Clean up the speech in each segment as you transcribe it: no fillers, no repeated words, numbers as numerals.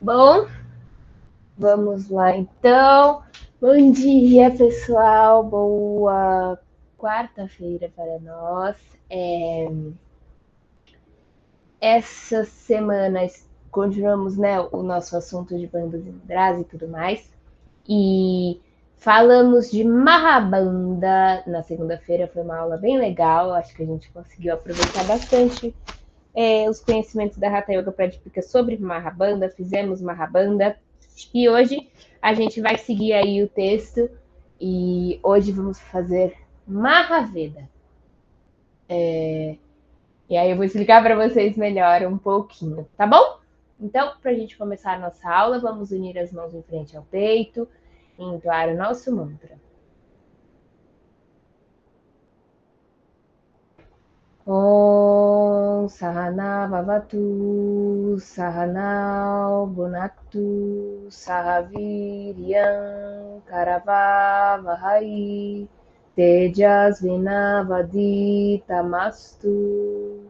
Bom, vamos lá então. Bom dia, pessoal. Boa quarta-feira para nós. Essa semana continuamos, né, o nosso assunto de bandas em Brás e tudo mais. E falamos de Mahabanda na segunda-feira. Foi uma aula bem legal. Acho que a gente conseguiu aproveitar bastante os conhecimentos da Hatha Yoga Pradipika sobre Mahabanda, fizemos Mahabanda, e hoje a gente vai seguir aí o texto, e hoje vamos fazer Mahaveda. E aí eu vou explicar para vocês melhor um pouquinho, tá bom? Então, para a gente começar a nossa aula, vamos unir as mãos em frente ao peito e entoar o nosso mantra. Om Sahana Bhavatu Sahanao Bhunaktu Sahaviryam Karavavahai Tejasvinavaditamastu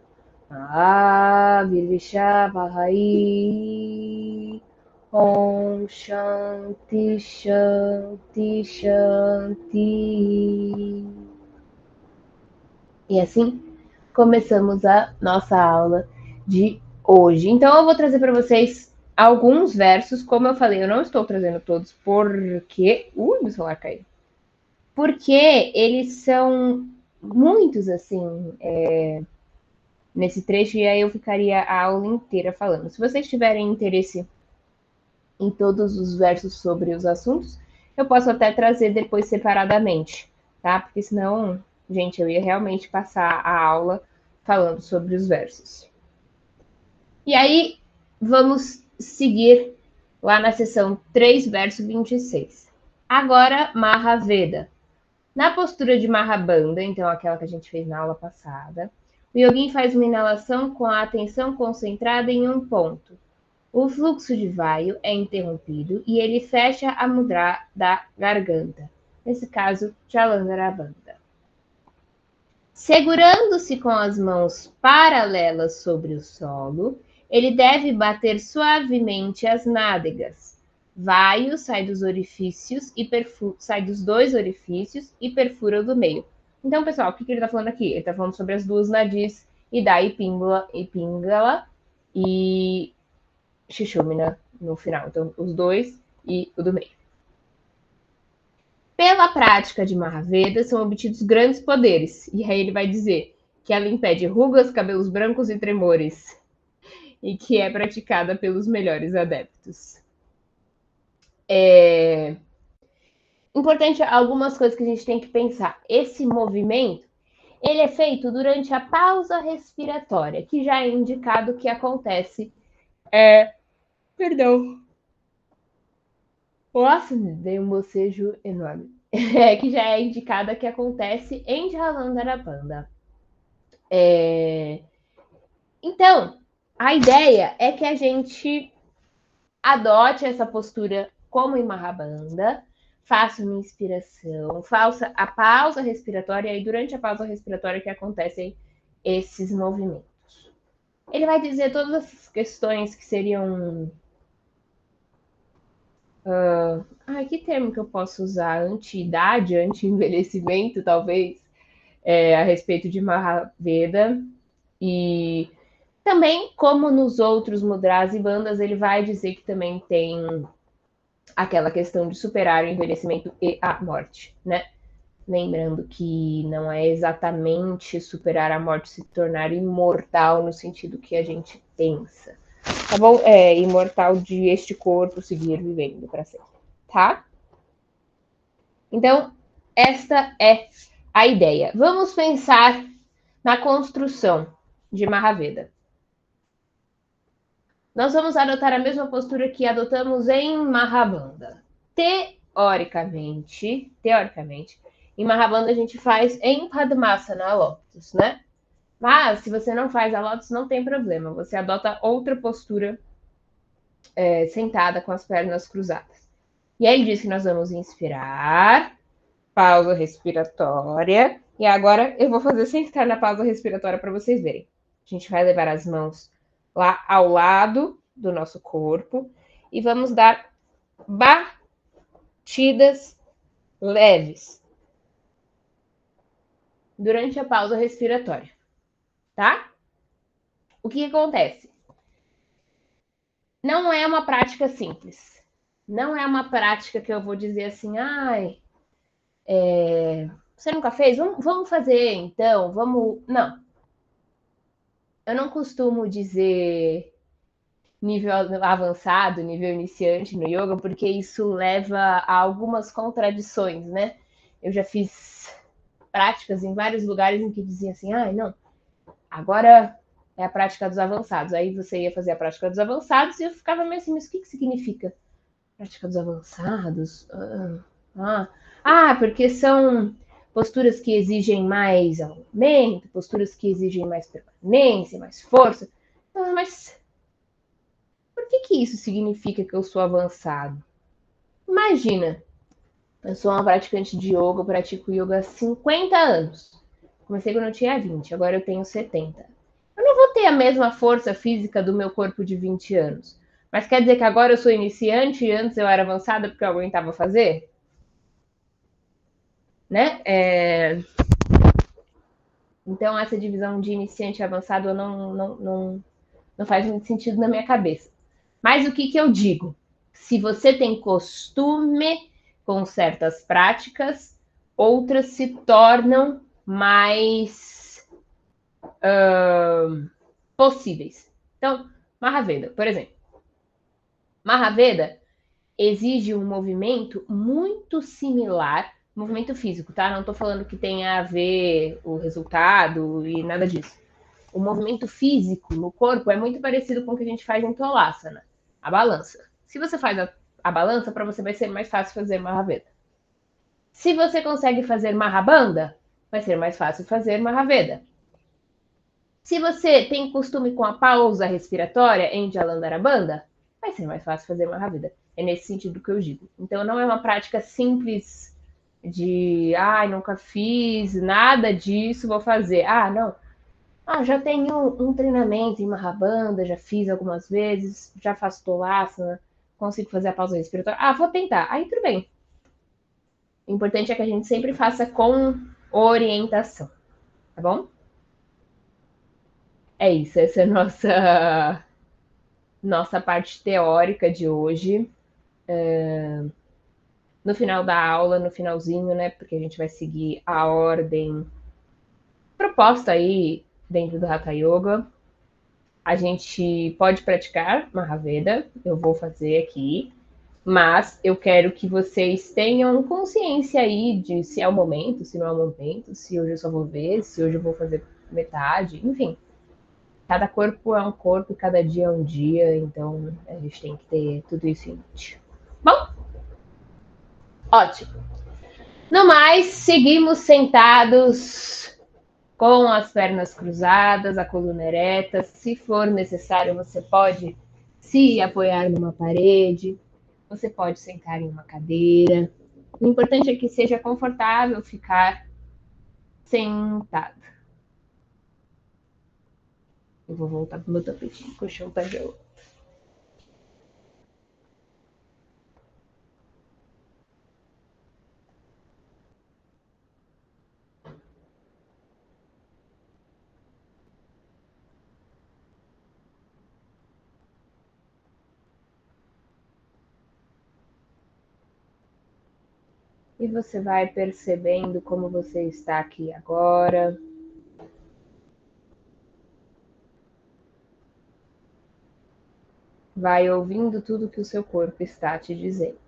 Avirvishavahai Om Shanti Shanti Shanti. E assim começamos a nossa aula de hoje. Então, eu vou trazer para vocês alguns versos. Como eu falei, eu não estou trazendo todos porque. Meu celular caiu. Porque eles são muitos, assim, nesse trecho, e aí eu ficaria a aula inteira falando. Se vocês tiverem interesse em todos os versos sobre os assuntos, eu posso até trazer depois separadamente, tá? Porque senão, gente, eu ia realmente passar a aula falando sobre os versos. E aí, vamos seguir lá na seção 3, verso 26. Agora, Mahaveda. Na postura de Mahabandha, então aquela que a gente fez na aula passada, o yogin faz uma inalação com a atenção concentrada em um ponto. O fluxo de vaio é interrompido e ele fecha a mudra da garganta, nesse caso, Jalandhara-bandha. Segurando-se com as mãos paralelas sobre o solo, ele deve bater suavemente as nádegas. Vaio sai dos orifícios e sai dos dois orifícios e perfura o do meio. Então, pessoal, o que ele está falando aqui? Ele está falando sobre as duas nadis, Ida e Pingala e Shishumina no final. Então, os dois e o do meio. Pela prática de Mahaveda são obtidos grandes poderes. E aí ele vai dizer que ela impede rugas, cabelos brancos e tremores. E que é praticada pelos melhores adeptos. Importante algumas coisas que a gente tem que pensar. Esse movimento, ele é feito durante a pausa respiratória, que já é indicado que acontece. Perdão. Nossa, dei um bocejo enorme. Que já é indicada que acontece em Jalandhara-bandha. Então, a ideia é que a gente adote essa postura como em Mahabandha, faça uma inspiração, faça a pausa respiratória e durante a pausa respiratória que acontecem esses movimentos. Ele vai dizer todas essas questões que seriam que termo que eu posso usar? Anti-idade, anti-envelhecimento, talvez, a respeito de Mahaveda. E também, como nos outros mudras e bandas, ele vai dizer que também tem aquela questão de superar o envelhecimento e a morte, né? Lembrando que não é exatamente superar a morte, se tornar imortal no sentido que a gente pensa, tá bom? É imortal de este corpo seguir vivendo para sempre, tá? Então, esta é a ideia. Vamos pensar na construção de Mahaveda. Nós vamos adotar a mesma postura que adotamos em Mahabandha. Teoricamente, em Mahabandha a gente faz em Padmasana, a Lotus, né? Mas, se você não faz a Lotus, não tem problema. Você adota outra postura sentada com as pernas cruzadas. E aí ele diz que nós vamos inspirar, pausa respiratória. E agora eu vou fazer sem estar na pausa respiratória para vocês verem. A gente vai levar as mãos lá ao lado do nosso corpo e vamos dar batidas leves durante a pausa respiratória, tá? O que acontece? Não é uma prática simples. Não é uma prática que eu vou dizer assim, ai, você nunca fez? Vamos fazer então, vamos. Não. Eu não costumo dizer nível avançado, nível iniciante no yoga, porque isso leva a algumas contradições, né? Eu já fiz práticas em vários lugares em que diziam assim, ah, não, agora é a prática dos avançados. Aí você ia fazer a prática dos avançados e eu ficava meio assim, mas o que significa prática dos avançados? Porque são posturas que exigem mais aumento, posturas que exigem mais permanência, mais força. Mas por que isso significa que eu sou avançado? Imagina, eu sou uma praticante de yoga, eu pratico yoga há 50 anos. Comecei quando eu tinha 20, agora eu tenho 70. Eu não vou ter a mesma força física do meu corpo de 20 anos. Mas quer dizer que agora eu sou iniciante e antes eu era avançada porque eu aguentava fazer? Né? Então, essa divisão de iniciante e avançado não faz muito sentido na minha cabeça. Mas o que eu digo? Se você tem costume com certas práticas, outras se tornam mais possíveis. Então, Mahaveda, por exemplo. Mahaveda exige um movimento muito similar, movimento físico, tá? Não estou falando que tenha a ver o resultado e nada disso. O movimento físico no corpo é muito parecido com o que a gente faz em Tolasana, a balança. Se você faz a balança, para você vai ser mais fácil fazer Mahaveda. Se você consegue fazer Mahabanda, vai ser mais fácil fazer Mahaveda. Se você tem costume com a pausa respiratória em Jalandharabandha, vai ser mais fácil fazer Mahaveda. É nesse sentido que eu digo. Então não é uma prática simples de, nunca fiz nada disso, vou fazer. Não. Já tenho um treinamento em Mahabandha, já fiz algumas vezes, já faço Tolasana, consigo fazer a pausa respiratória. Vou tentar. Aí tudo bem. O importante é que a gente sempre faça com orientação, tá bom? É isso, essa é a nossa parte teórica de hoje. No final da aula, no finalzinho, né? Porque a gente vai seguir a ordem proposta aí dentro do Hatha Yoga. A gente pode praticar Mahaveda, eu vou fazer aqui, mas eu quero que vocês tenham consciência aí de se é o momento, se não é o momento, se hoje eu só vou ver, se hoje eu vou fazer metade, enfim. Cada corpo é um corpo, cada dia é um dia, então a gente tem que ter tudo isso em mente. Bom, ótimo. No mais, seguimos sentados com as pernas cruzadas, a coluna ereta. Se for necessário, você pode se apoiar numa parede, você pode sentar em uma cadeira. O importante é que seja confortável ficar sentado. Eu vou voltar pro meu tapetinho, que o chão tá gelado. E você vai percebendo como você está aqui agora. Vai ouvindo tudo que o seu corpo está te dizendo.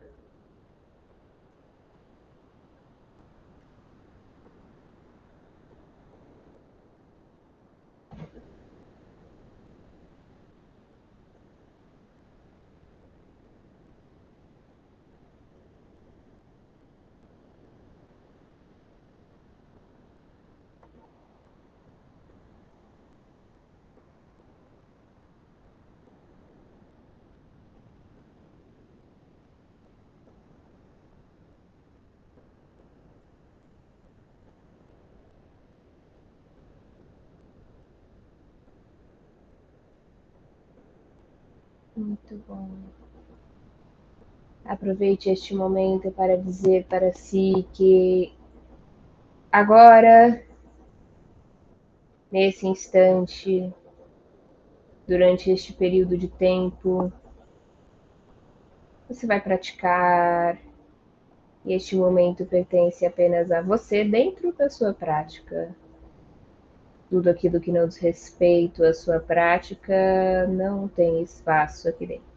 Muito bom. Aproveite este momento para dizer para si que agora, nesse instante, durante este período de tempo, você vai praticar e este momento pertence apenas a você dentro da sua prática. Tudo aquilo que não diz respeito à sua prática não tem espaço aqui dentro.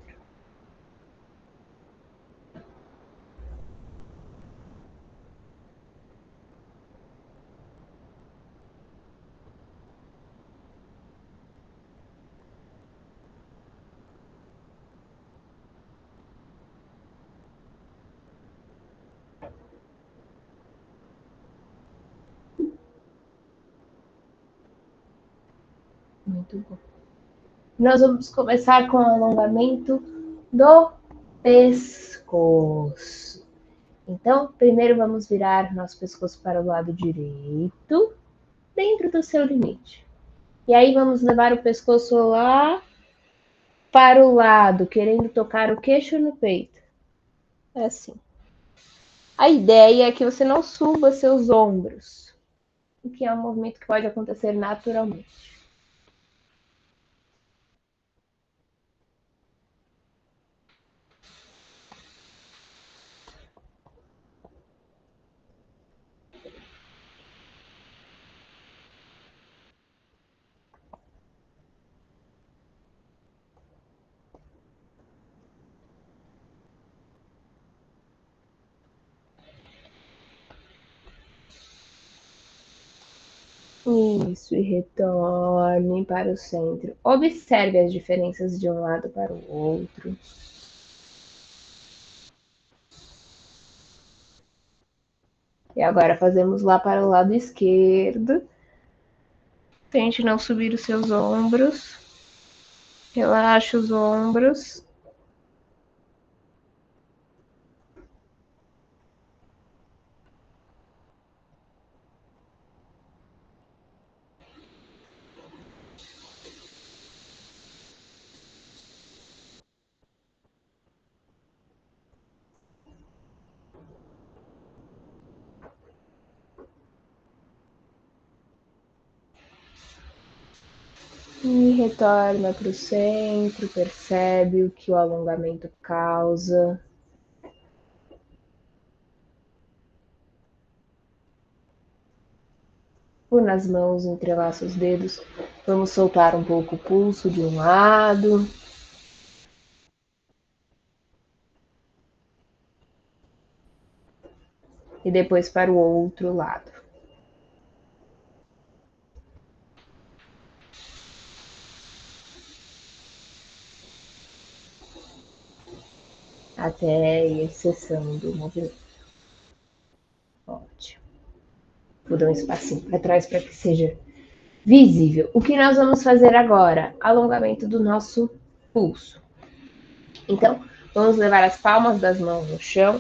Muito bom. Nós vamos começar com o alongamento do pescoço. Então, primeiro vamos virar nosso pescoço para o lado direito, dentro do seu limite. E aí vamos levar o pescoço lá para o lado, querendo tocar o queixo no peito. É assim. A ideia é que você não suba seus ombros, o que é um movimento que pode acontecer naturalmente. Isso, e retorne para o centro. Observe as diferenças de um lado para o outro. E agora fazemos lá para o lado esquerdo. Tente não subir os seus ombros. Relaxa os ombros. E retorna para o centro. Percebe o que o alongamento causa. Une as mãos, entrelaça os dedos. Vamos soltar um pouco o pulso de um lado. E depois para o outro lado. Até a exceção do movimento. Ótimo. Vou dar um espacinho para trás para que seja visível. O que nós vamos fazer agora? Alongamento do nosso pulso. Então, vamos levar as palmas das mãos no chão.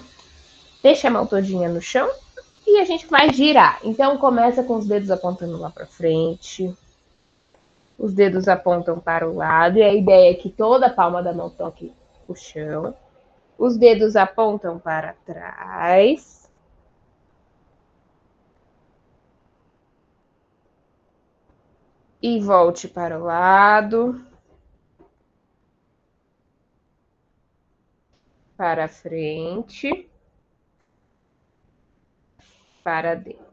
Deixa a mão todinha no chão e a gente vai girar. Então, começa com os dedos apontando lá para frente. Os dedos apontam para o lado e a ideia é que toda a palma da mão toque o chão. Os dedos apontam para trás. E volte para o lado. Para frente. Para dentro.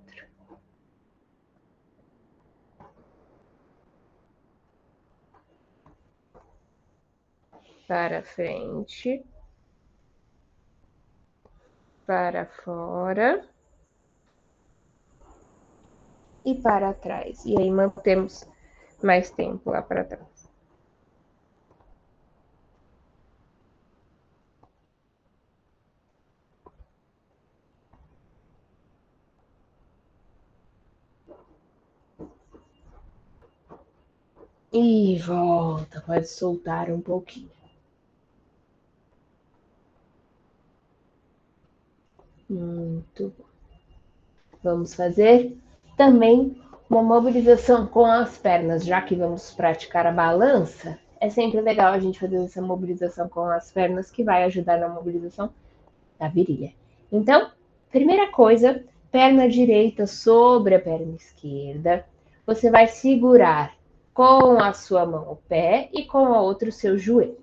Para frente. Para fora. E para trás. E aí mantemos mais tempo lá para trás. E volta, pode soltar um pouquinho. Muito bom. Vamos fazer também uma mobilização com as pernas, já que vamos praticar a balança. É sempre legal a gente fazer essa mobilização com as pernas, que vai ajudar na mobilização da virilha. Então, primeira coisa, perna direita sobre a perna esquerda. Você vai segurar com a sua mão o pé e com a outra o seu joelho.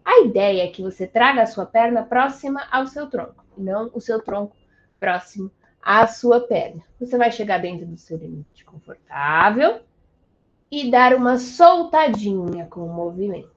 A ideia é que você traga a sua perna próxima ao seu tronco, e não o seu tronco próximo à sua perna. Você vai chegar dentro do seu limite confortável e dar uma soltadinha com o movimento.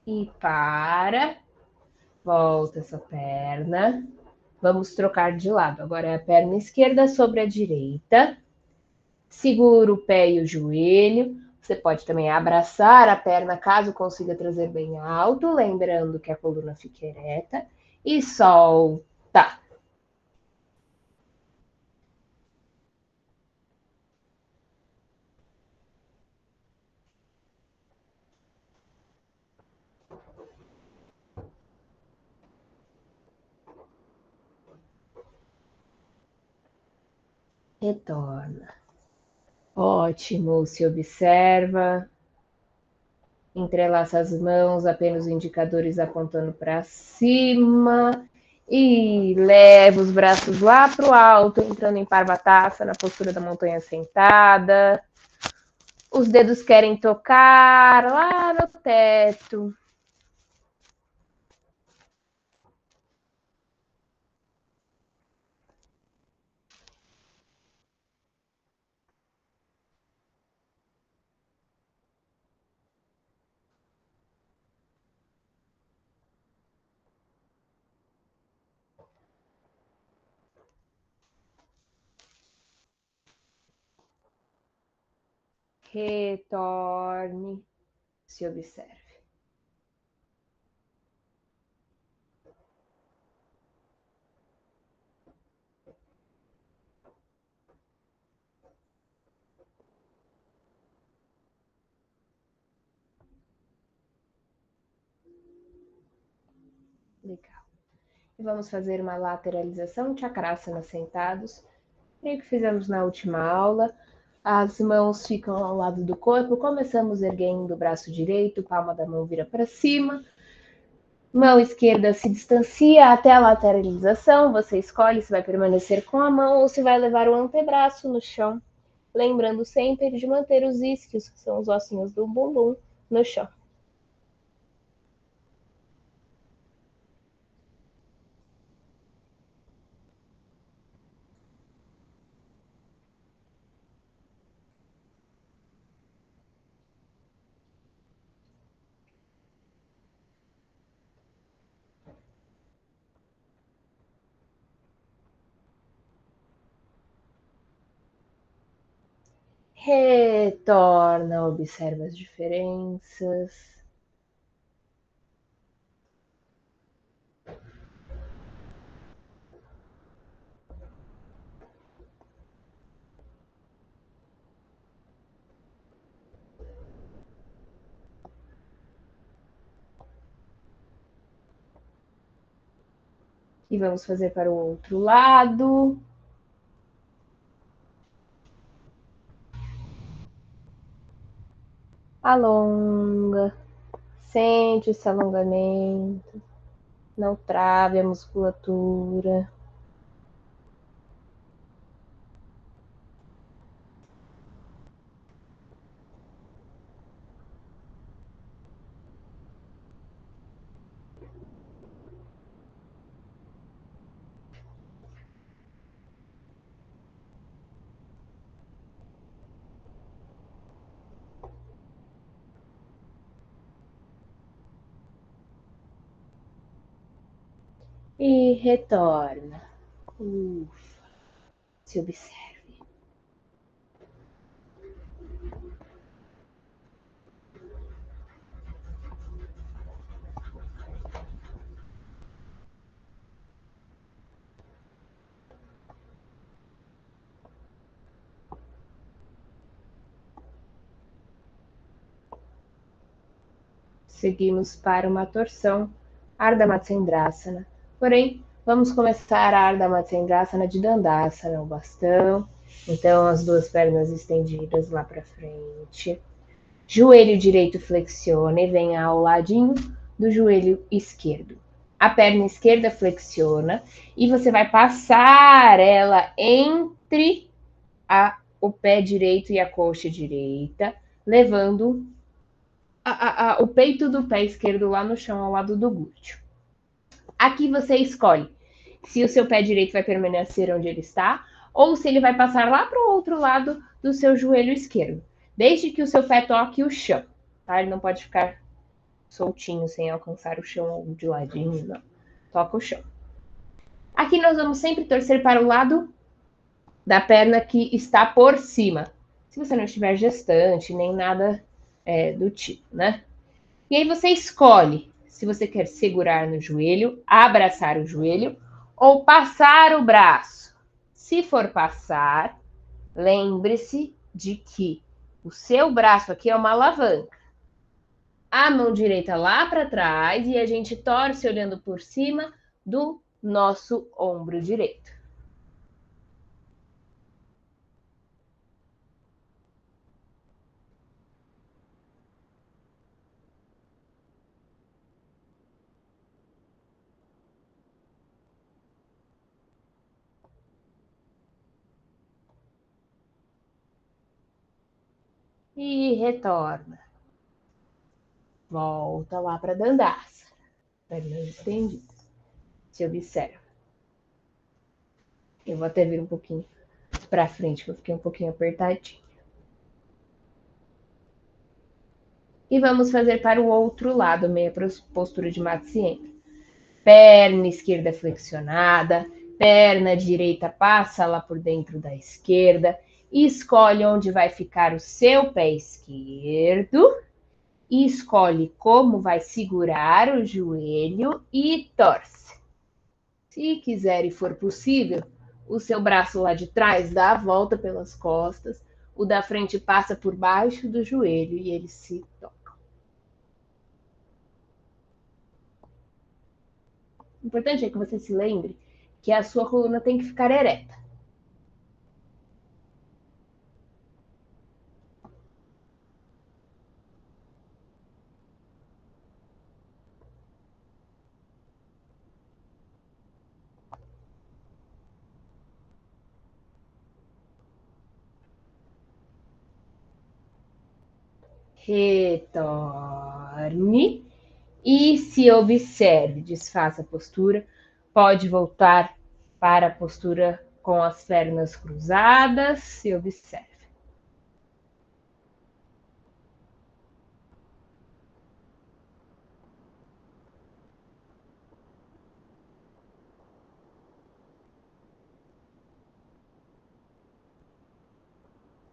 E para, volta essa perna. Vamos trocar de lado. Agora é a perna esquerda sobre a direita. Segura o pé e o joelho. Você pode também abraçar a perna caso consiga trazer bem alto, lembrando que a coluna fique ereta. E solta. Retorna. Ótimo. Se observa. Entrelaça as mãos, apenas os indicadores apontando para cima. E leva os braços lá para o alto, entrando em Parvatasa, na postura da montanha sentada. Os dedos querem tocar lá no teto. Retorne, se observe. Legal. E vamos fazer uma lateralização, chakrasana sentados. Meio que fizemos na última aula. As mãos ficam ao lado do corpo. Começamos erguendo o braço direito, palma da mão vira para cima. Mão esquerda se distancia até a lateralização. Você escolhe se vai permanecer com a mão ou se vai levar o antebraço no chão. Lembrando sempre de manter os isquios, que são os ossinhos do bumbum, no chão. Retorna, observa as diferenças. E vamos fazer para o outro lado. Alonga. Sente esse alongamento. Não trave a musculatura. E retorna. Ufa. Se observe. Seguimos para uma torção Ardha Matsyendrasana. Porém, vamos começar a Ardha Matsyendrasana de Dandasana, o bastão. Então, as duas pernas estendidas lá para frente. Joelho direito flexiona e vem ao ladinho do joelho esquerdo. A perna esquerda flexiona e você vai passar ela entre o pé direito e a coxa direita, levando o peito do pé esquerdo lá no chão, ao lado do glúteo. Aqui você escolhe se o seu pé direito vai permanecer onde ele está ou se ele vai passar lá para o outro lado do seu joelho esquerdo, desde que o seu pé toque o chão, tá? Ele não pode ficar soltinho sem alcançar o chão ou de ladinho, não. Toca o chão. Aqui nós vamos sempre torcer para o lado da perna que está por cima. Se você não estiver gestante, nem nada do tipo, né? E aí você escolhe se você quer segurar no joelho, abraçar o joelho ou passar o braço. Se for passar, lembre-se de que o seu braço aqui é uma alavanca. A mão direita lá para trás e a gente torce olhando por cima do nosso ombro direito. E retorna. Volta lá para Dandasana. Pernas estendidas. Se observa. Eu vou até vir um pouquinho para frente, que eu fiquei um pouquinho apertadinho. E vamos fazer para o outro lado, meia postura de Matsyentra. Perna esquerda flexionada, perna direita passa lá por dentro da esquerda, escolhe onde vai ficar o seu pé esquerdo, escolhe como vai segurar o joelho e torce. Se quiser e for possível, o seu braço lá de trás dá a volta pelas costas, o da frente passa por baixo do joelho e ele se toca. O importante é que você se lembre que a sua coluna tem que ficar ereta. Retorne e se observe, desfaça a postura, pode voltar para a postura com as pernas cruzadas, se observe.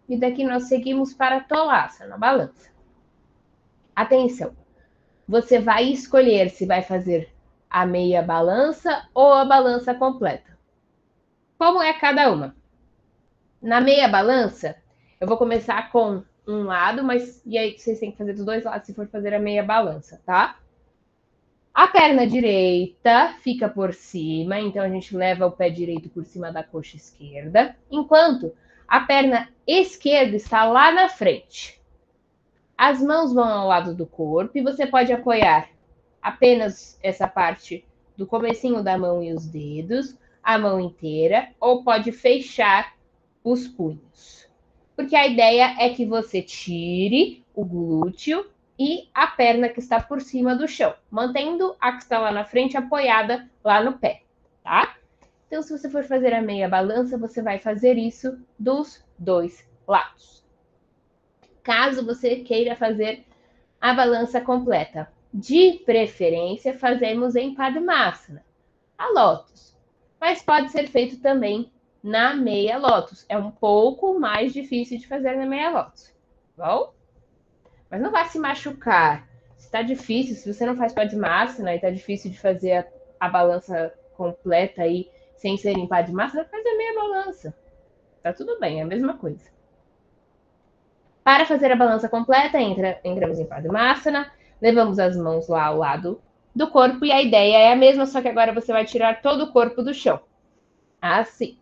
E daqui nós seguimos para Tolasana, na balança. Atenção, você vai escolher se vai fazer a meia balança ou a balança completa. Como é cada uma? Na meia balança, eu vou começar com um lado, mas e aí vocês têm que fazer dos dois lados se for fazer a meia balança, tá? A perna direita fica por cima, então a gente leva o pé direito por cima da coxa esquerda, enquanto a perna esquerda está lá na frente. As mãos vão ao lado do corpo e você pode apoiar apenas essa parte do comecinho da mão e os dedos, a mão inteira, ou pode fechar os punhos. Porque a ideia é que você tire o glúteo e a perna que está por cima do chão, mantendo a que está lá na frente apoiada lá no pé, tá? Então, se você for fazer a meia balança, você vai fazer isso dos dois lados. Caso você queira fazer a balança completa, de preferência, fazemos em Padmasana, a Lótus, mas pode ser feito também na meia Lótus. É um pouco mais difícil de fazer na meia Lótus, tá bom? Mas não vai se machucar. Se tá difícil, se você não faz Padmasana e tá difícil de fazer a balança completa aí sem ser em Padmasana, faz a meia balança. Tá tudo bem, é a mesma coisa. Para fazer a balança completa, entramos em Padmasana, levamos as mãos lá ao lado do corpo, e a ideia é a mesma, só que agora você vai tirar todo o corpo do chão. Assim.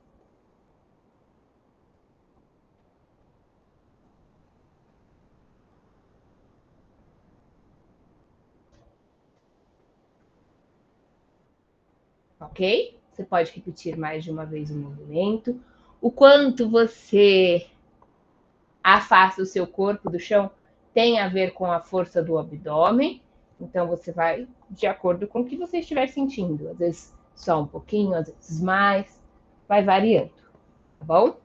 Ok? Você pode repetir mais de uma vez o movimento. O quanto você afasta o seu corpo do chão tem a ver com a força do abdômen. Então você vai de acordo com o que você estiver sentindo. Às vezes só um pouquinho, às vezes mais. Vai variando, tá bom?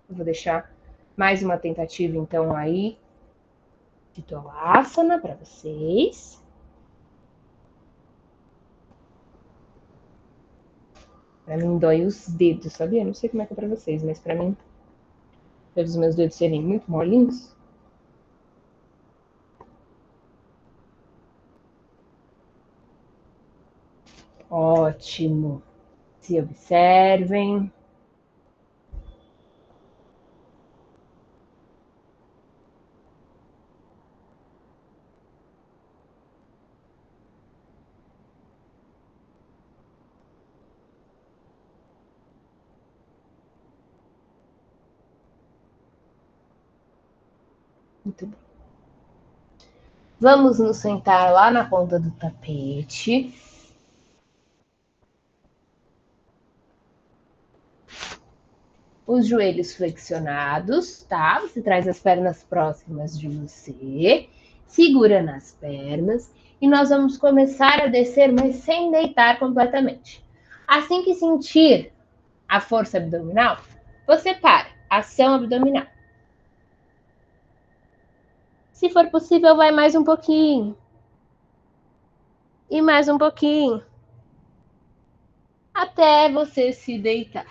Eu vou deixar mais uma tentativa então aí de Tolasana para vocês. Para mim dói os dedos, sabia? Não sei como é que é para vocês, mas para mim, pelos meus dedos serem muito molinhos. Ótimo. Se observem. Muito bom. Vamos nos sentar lá na ponta do tapete. Os joelhos flexionados, tá? Você traz as pernas próximas de você, segura nas pernas e nós vamos começar a descer, mas sem deitar completamente. Assim que sentir a força abdominal, você para. Ação abdominal. Se for possível, vai mais um pouquinho. E mais um pouquinho. Até você se deitar.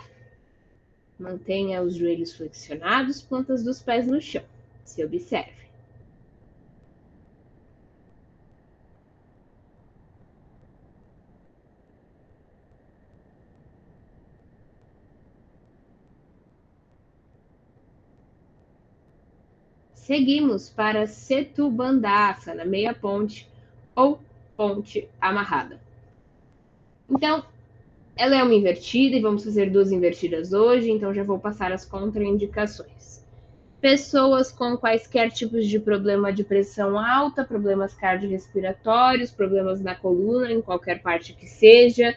Mantenha os joelhos flexionados, pontas dos pés no chão. Se observe. Seguimos para Setu Bandhasana, meia ponte ou ponte amarrada. Então, ela é uma invertida e vamos fazer duas invertidas hoje, então já vou passar as contraindicações. Pessoas com quaisquer tipos de problema de pressão alta, problemas cardiorrespiratórios, problemas na coluna, em qualquer parte que seja,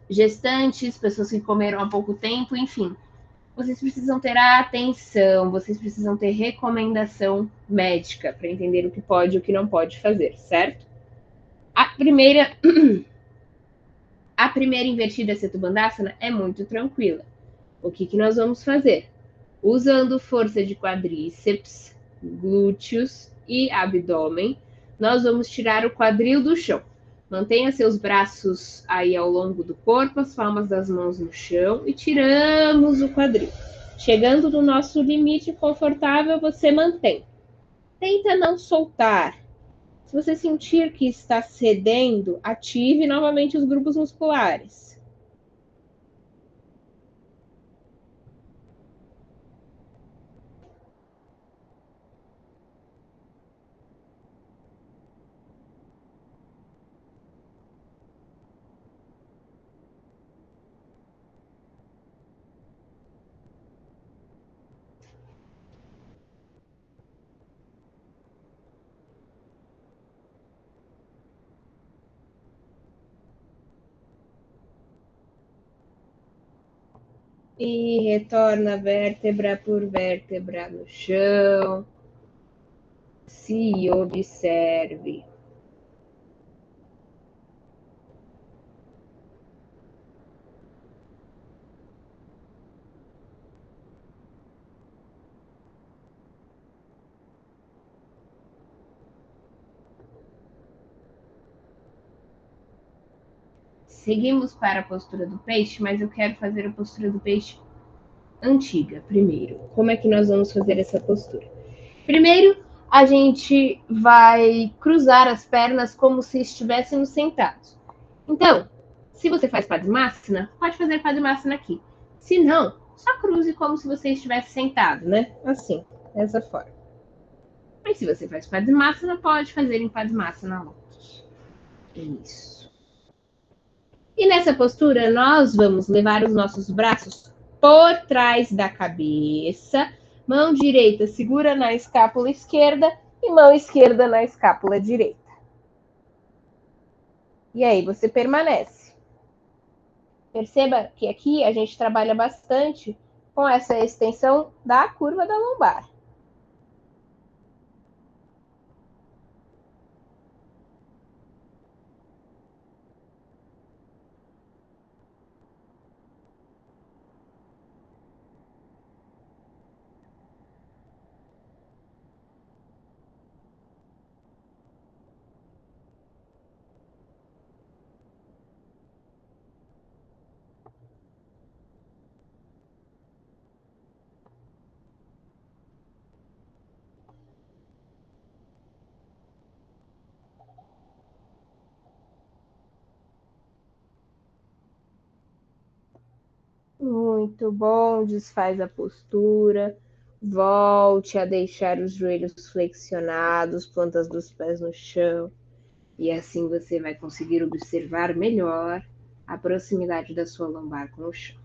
gestantes, pessoas que comeram há pouco tempo, enfim. Vocês precisam ter atenção, vocês precisam ter recomendação médica para entender o que pode e o que não pode fazer, certo? A primeira, a primeira invertida Setubandhasana é muito tranquila. O que nós vamos fazer? Usando força de quadríceps, glúteos e abdômen, nós vamos tirar o quadril do chão. Mantenha seus braços aí ao longo do corpo, as palmas das mãos no chão e tiramos o quadril. Chegando no nosso limite confortável, você mantém. Tenta não soltar. Se você sentir que está cedendo, ative novamente os grupos musculares. E retorna vértebra por vértebra no chão. Se observe. Seguimos para a postura do peixe, mas eu quero fazer a postura do peixe antiga primeiro. Como é que nós vamos fazer essa postura? Primeiro, a gente vai cruzar as pernas como se estivéssemos sentados. Então, se você faz Padmasana, pode fazer Padmasana aqui. Se não, só cruze como se você estivesse sentado, né? Assim, dessa forma. Mas se você faz Padmasana, pode fazer em Padmasana Lotus. Isso. E nessa postura, nós vamos levar os nossos braços por trás da cabeça, mão direita segura na escápula esquerda e mão esquerda na escápula direita. E aí você permanece. Perceba que aqui a gente trabalha bastante com essa extensão da curva da lombar. Muito bom, desfaz a postura, volte a deixar os joelhos flexionados, plantas dos pés no chão, e assim você vai conseguir observar melhor a proximidade da sua lombar com o chão.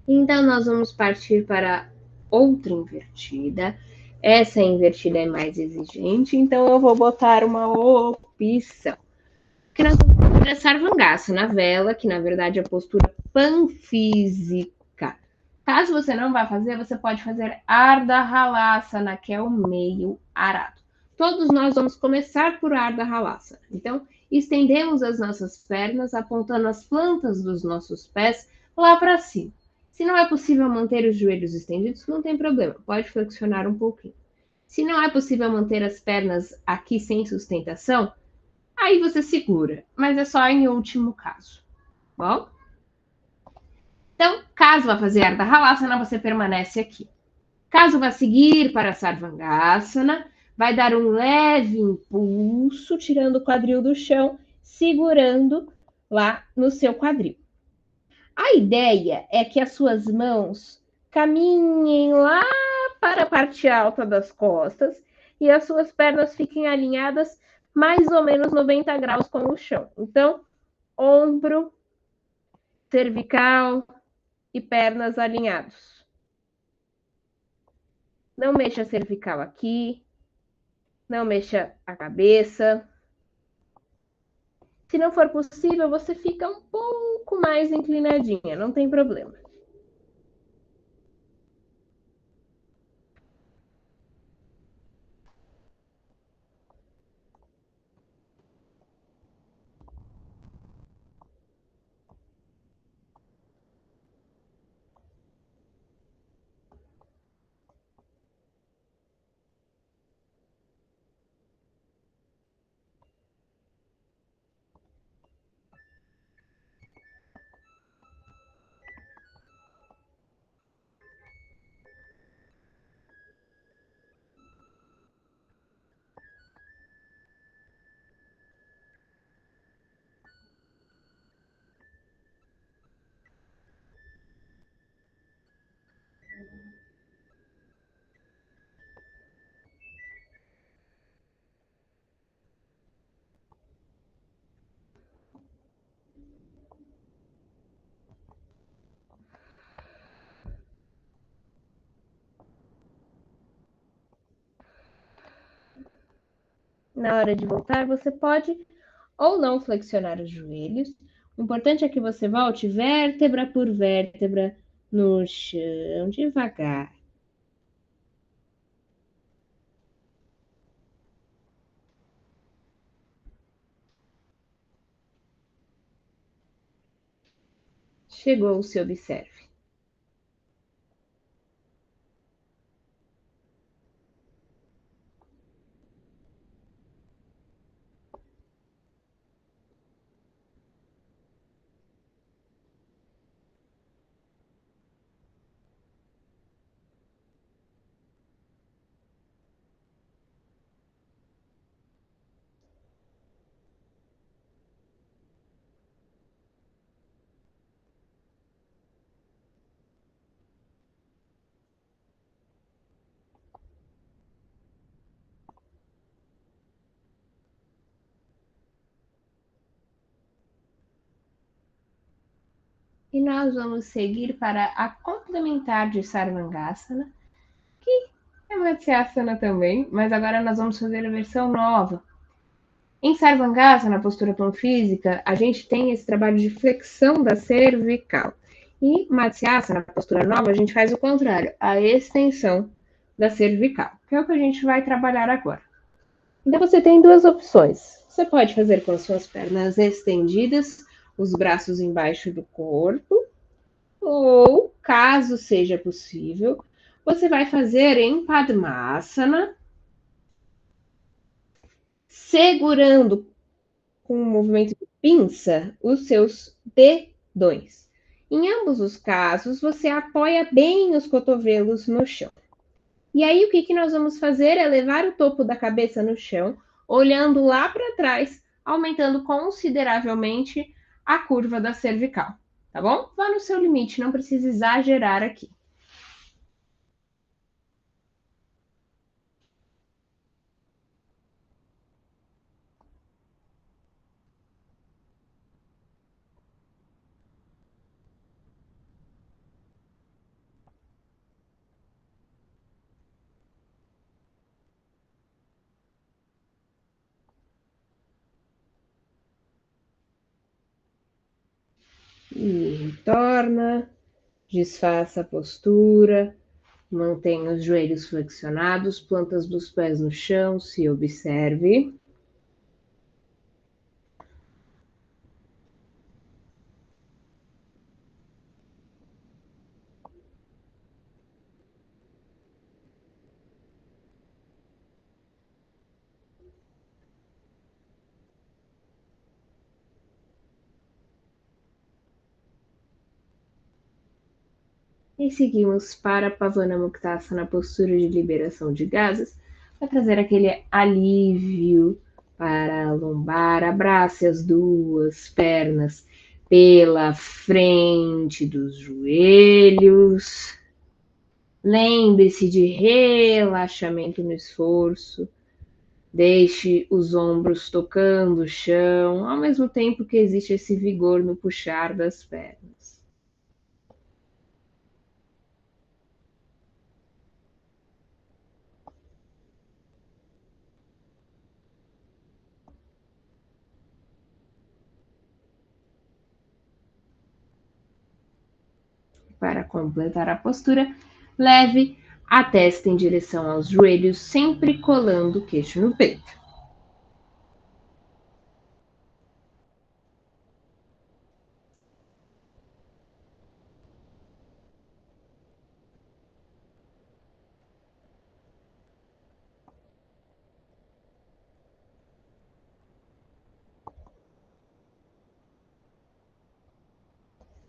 Então, nós vamos partir para outra invertida. Essa invertida é mais exigente, então eu vou botar uma opção. Que nós vamos fazer a Sarvangasana na vela, que na verdade é a postura panfísica. Caso você não vá fazer, você pode fazer Ardha Halasana, que é o meio arado. Todos nós vamos começar por Ardha Halasana. Então, estendemos as nossas pernas, apontando as plantas dos nossos pés lá para cima. Se não é possível manter os joelhos estendidos, não tem problema, pode flexionar um pouquinho. Se não é possível manter as pernas aqui sem sustentação, aí você segura, mas é só em último caso. Bom? Então, caso vá fazer Ardha Halasana, você permanece aqui. Caso vá seguir para Sarvangasana, vai dar um leve impulso, tirando o quadril do chão, segurando lá no seu quadril. A ideia é que as suas mãos caminhem lá para a parte alta das costas e as suas pernas fiquem alinhadas mais ou menos 90 graus com o chão. Então, ombro, cervical e pernas alinhados. Não mexa a cervical aqui, não mexa a cabeça. Se não for possível, você fica um pouco mais inclinadinha, não tem problema. Na hora de voltar, você pode ou não flexionar os joelhos. O importante é que você volte vértebra por vértebra no chão, devagar. chegou, se observe. E nós vamos seguir para a complementar de Sarvangasana, que é Matsyasana também, mas agora nós vamos fazer a versão nova. Em Sarvangasana, na postura panfísica, a gente tem esse trabalho de flexão da cervical. E Matsyasana, na postura nova, a gente faz o contrário, a extensão da cervical, que é o que a gente vai trabalhar agora. Então você tem duas opções. Você pode fazer com as suas pernas estendidas, os braços embaixo do corpo, ou, caso seja possível, você vai fazer em Padmasana, segurando com um movimento de pinça os seus dedões. Em ambos os casos, você apoia bem os cotovelos no chão. E aí, o que nós vamos fazer é levar o topo da cabeça no chão, olhando lá para trás, aumentando consideravelmente a curva da cervical. Tá bom? Vá no seu limite, não precisa exagerar aqui. E retorna, desfaça a postura, mantenha os joelhos flexionados, plantas dos pés no chão, se observe. E seguimos para Pavana Muktasana, na postura de liberação de gases, para trazer aquele alívio para a lombar. Abrace as duas pernas pela frente dos joelhos. Lembre-se de relaxamento no esforço. Deixe os ombros tocando o chão, ao mesmo tempo que existe esse vigor no puxar das pernas. Para completar a postura, leve a testa em direção aos joelhos, sempre colando o queixo no peito.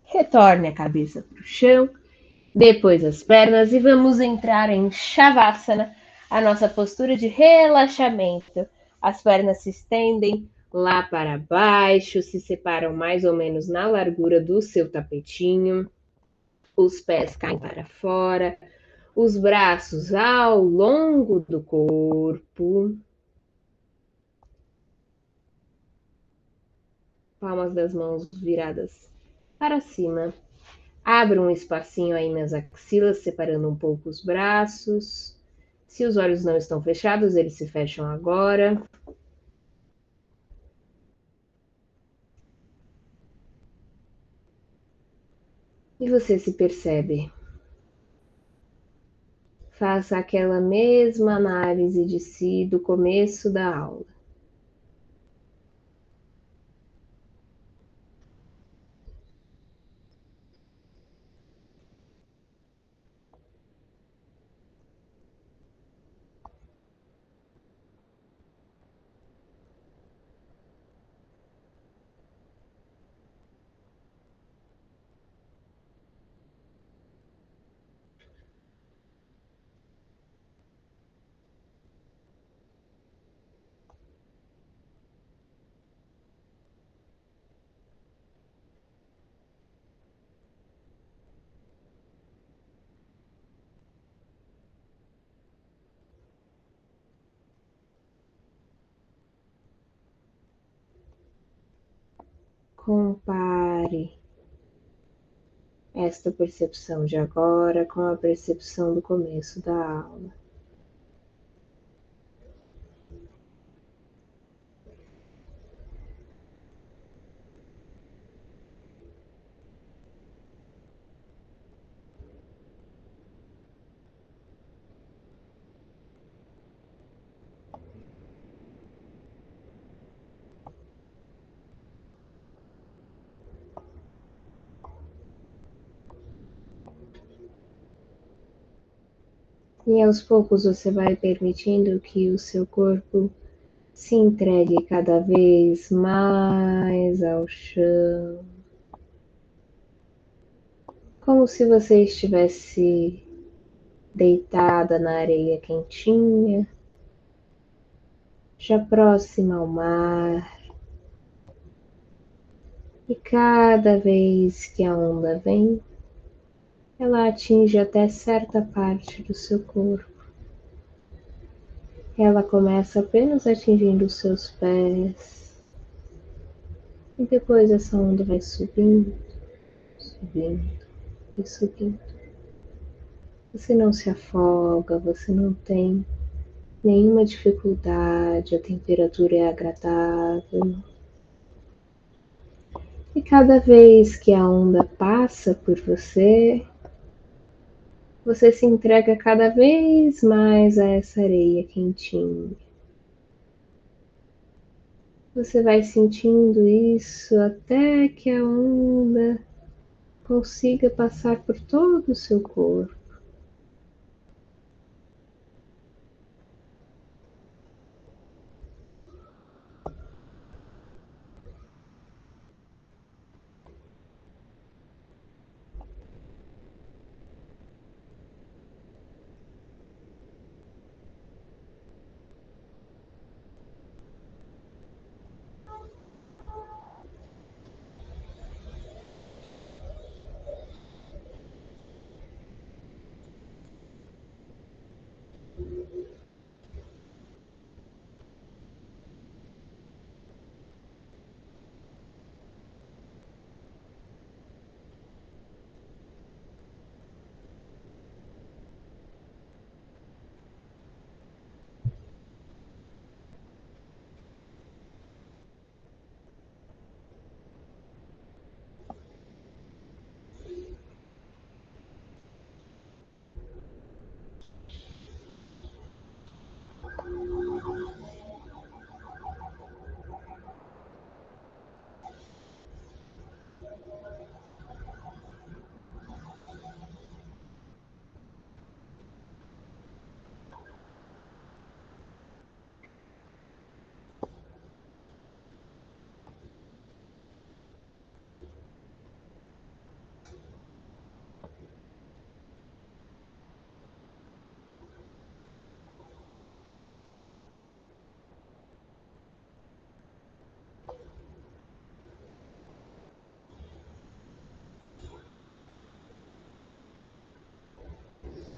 Retorne a cabeça para o chão, depois as pernas e vamos entrar em Shavasana, a nossa postura de relaxamento. As pernas se estendem lá para baixo, se separam mais ou menos na largura do seu tapetinho. Os pés caem para fora, os braços ao longo do corpo. Palmas das mãos viradas para cima. Abra um espacinho aí nas axilas, separando um pouco os braços. Se os olhos não estão fechados, eles se fecham agora. E você se percebe. Faça aquela mesma análise de si do começo da aula. Compare esta percepção de agora com a percepção do começo da aula. E aos poucos você vai permitindo que o seu corpo se entregue cada vez mais ao chão, como se você estivesse deitada na areia quentinha, já próxima ao mar. E cada vez que a onda vem, ela atinge até certa parte do seu corpo. Ela começa apenas atingindo os seus pés. E depois essa onda vai subindo, subindo e subindo. Você não se afoga, você não tem nenhuma dificuldade, a temperatura é agradável. E cada vez que a onda passa por você, você se entrega cada vez mais a essa areia quentinha. Você vai sentindo isso até que a onda consiga passar por todo o seu corpo.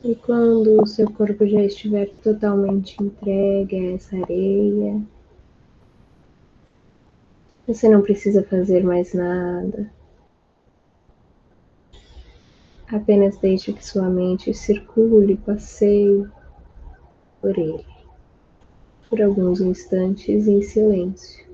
E quando o seu corpo já estiver totalmente entregue a essa areia, você não precisa fazer mais nada. Apenas deixe que sua mente circule, passeie por ele, por alguns instantes em silêncio.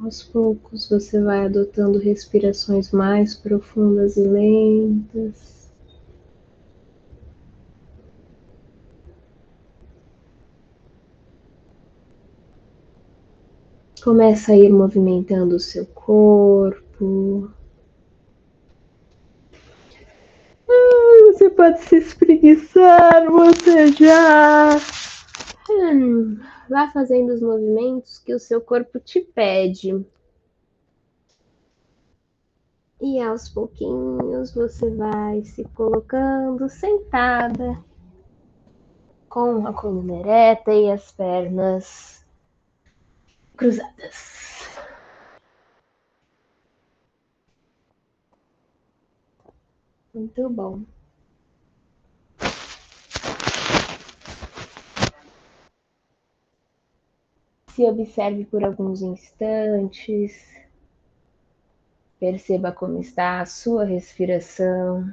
Aos poucos você vai adotando respirações mais profundas e lentas. Começa a ir movimentando o seu corpo. Você pode se espreguiçar, você já. Vá fazendo os movimentos que o seu corpo te pede. E aos pouquinhos você vai se colocando sentada, com a coluna ereta e as pernas cruzadas. Muito bom. Se observe por alguns instantes. Perceba como está a sua respiração.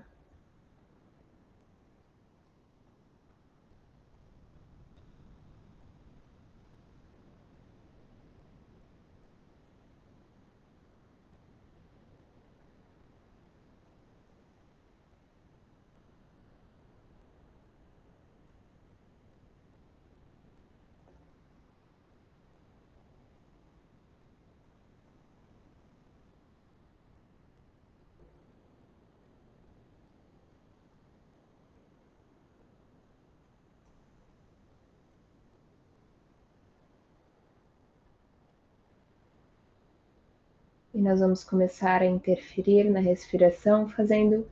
E nós vamos começar a interferir na respiração, fazendo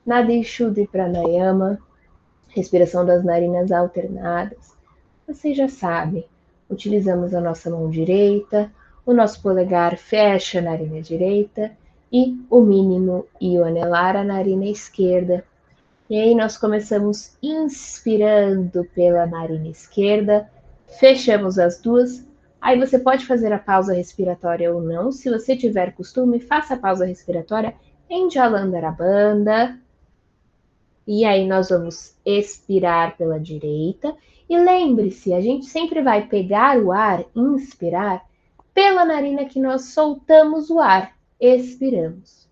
Nadi Shuddhi Pranayama, respiração das narinas alternadas. Você já sabe, utilizamos a nossa mão direita, o nosso polegar fecha a narina direita e o mínimo e o anelar a narina esquerda. E aí nós começamos inspirando pela narina esquerda, fechamos as duas. Aí você pode fazer a pausa respiratória ou não. Se você tiver costume, faça a pausa respiratória em Jalandhara. E aí nós vamos expirar pela direita. E lembre-se, a gente sempre vai pegar o ar, inspirar, pela narina que nós soltamos o ar, expiramos.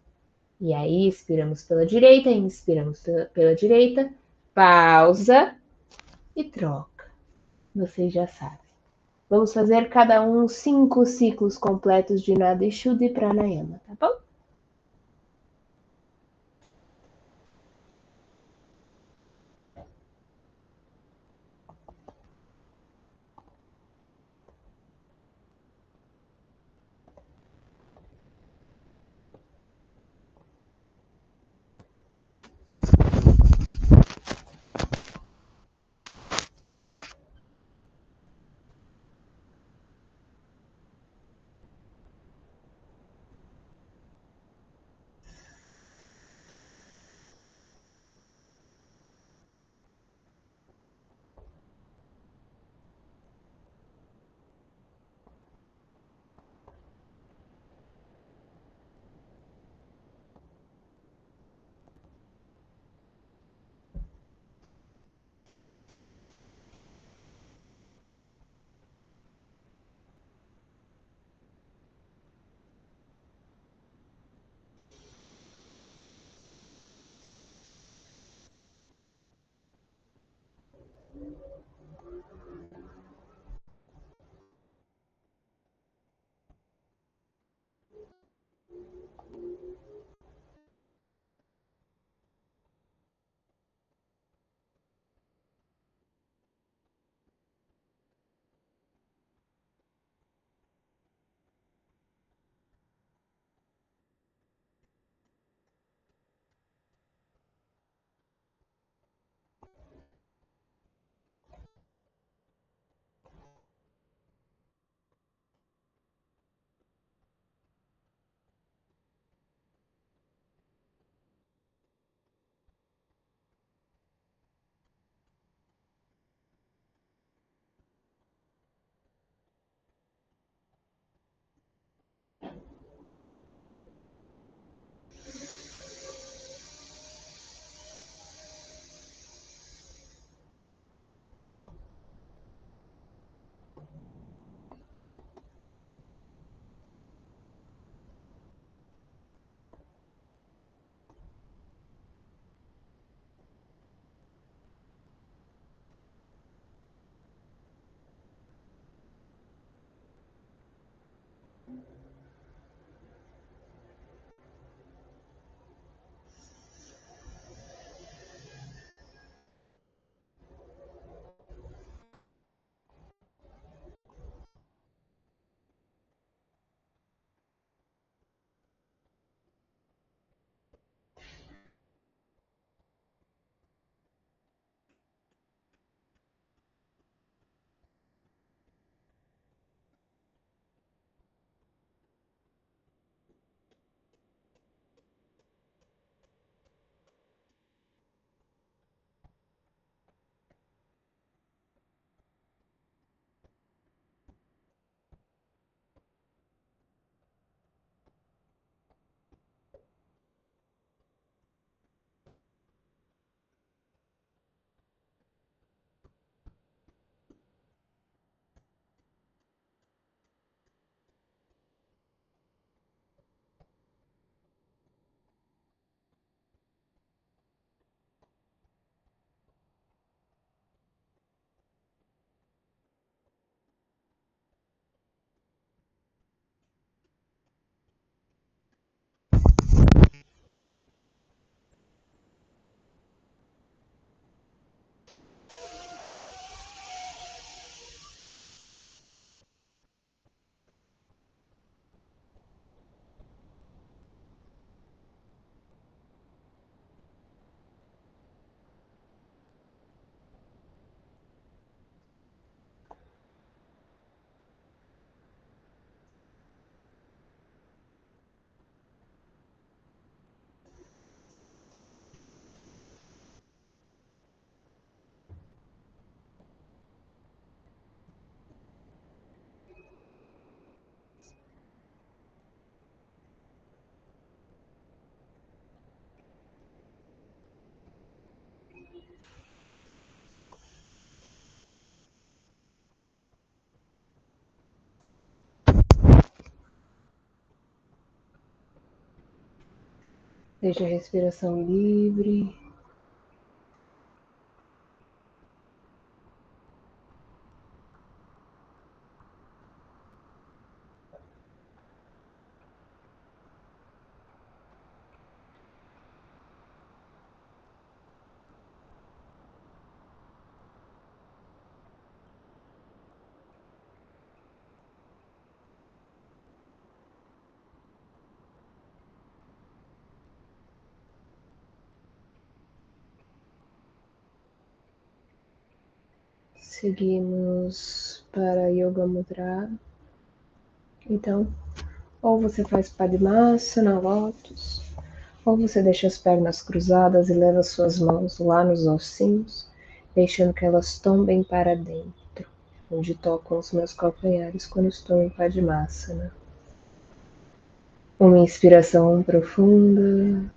E aí expiramos pela direita, inspiramos pela direita, pausa e troca. Vocês já sabem. Vamos fazer cada um 5 ciclos completos de Nadi Shuddhi Pranayama, tá bom? Deixa a respiração livre. Seguimos para Yoga Mudra. Então, ou você faz Padmasana, Lótus, ou você deixa as pernas cruzadas e leva suas mãos lá nos ossinhos, deixando que elas tombem para dentro, onde tocam os meus calcanhares quando estou em Padmasana. Uma inspiração profunda.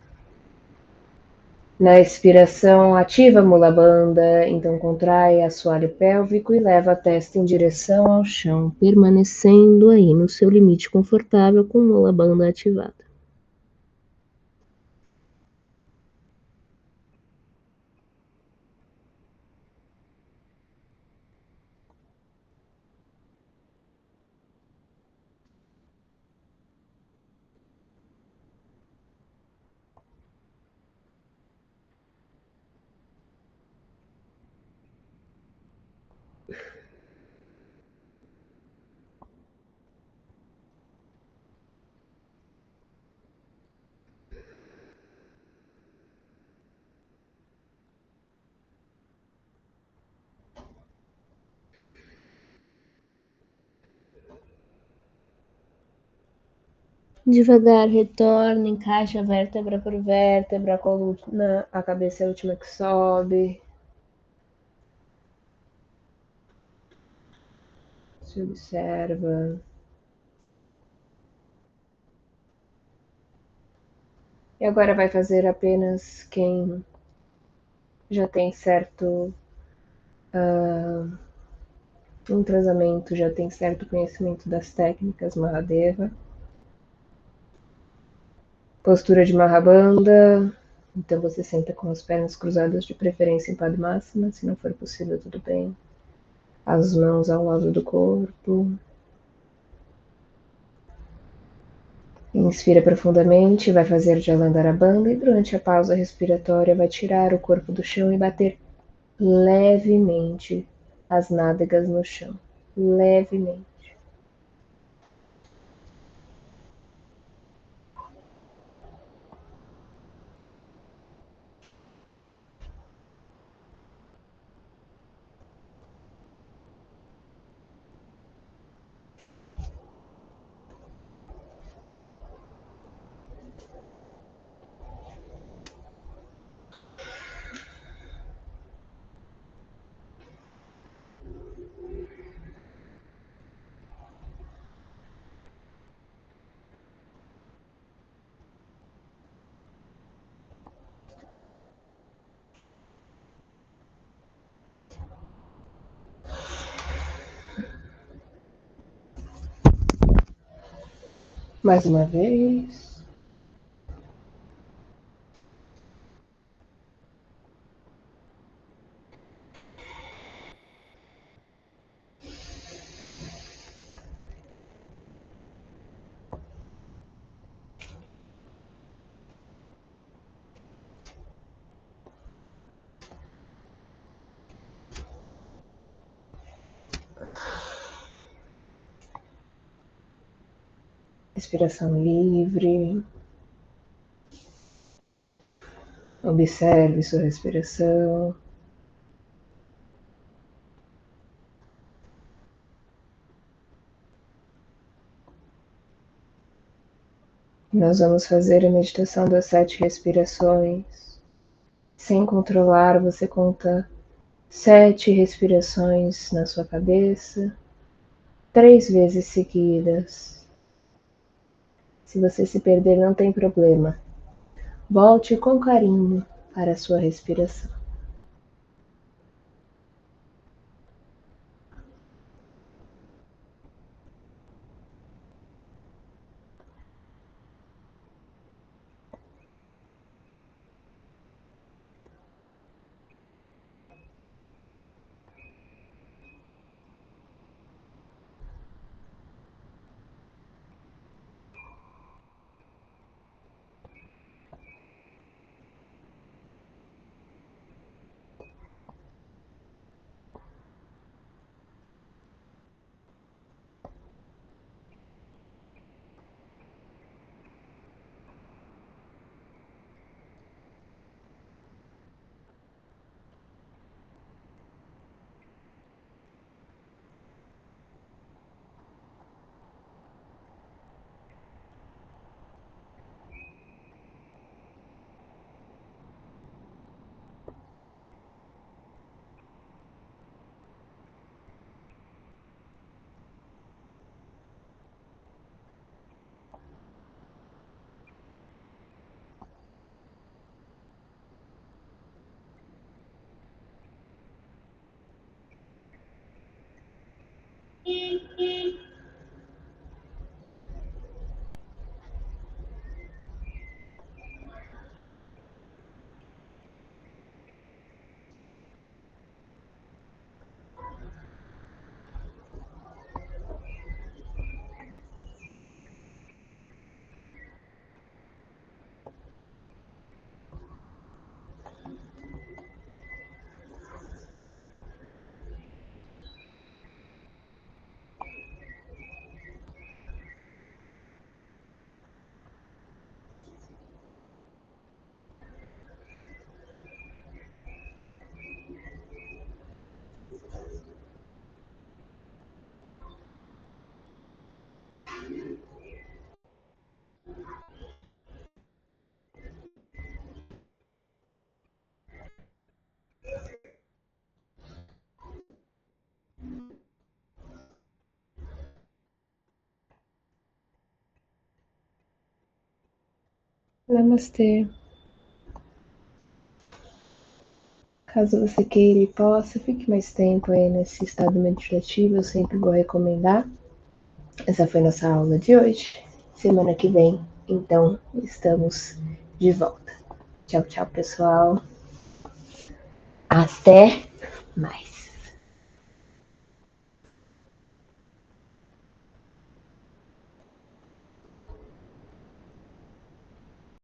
Na expiração, ativa a Mula Bandha, então contrai assoalho pélvico e leva a testa em direção ao chão, permanecendo aí no seu limite confortável com Mula Bandha ativada. Devagar, retorna, encaixa vértebra por vértebra, a coluna, a cabeça é a última que sobe. Se observa. E agora vai fazer apenas quem já tem certo entrosamento, já tem certo conhecimento das técnicas Mahadeva. Postura de Mahabandha. Então você senta com as pernas cruzadas, de preferência em Padmasana, se não for possível, tudo bem. As mãos ao lado do corpo. Inspira profundamente, vai fazer Jalandhara e durante a pausa respiratória vai tirar o corpo do chão e bater levemente as nádegas no chão. Levemente. Mais uma vez. Respiração livre. Observe sua respiração. Nós vamos fazer a meditação das 7 respirações. Sem controlar, você conta 7 respirações na sua cabeça, 3 vezes seguidas. Se você se perder, não tem problema. Volte com carinho para a sua respiração. Namastê. Caso você queira e possa, fique mais tempo aí nesse estado meditativo, eu sempre vou recomendar. Essa foi nossa aula de hoje. Semana que vem, então, estamos de volta. Tchau, tchau, pessoal. Até mais.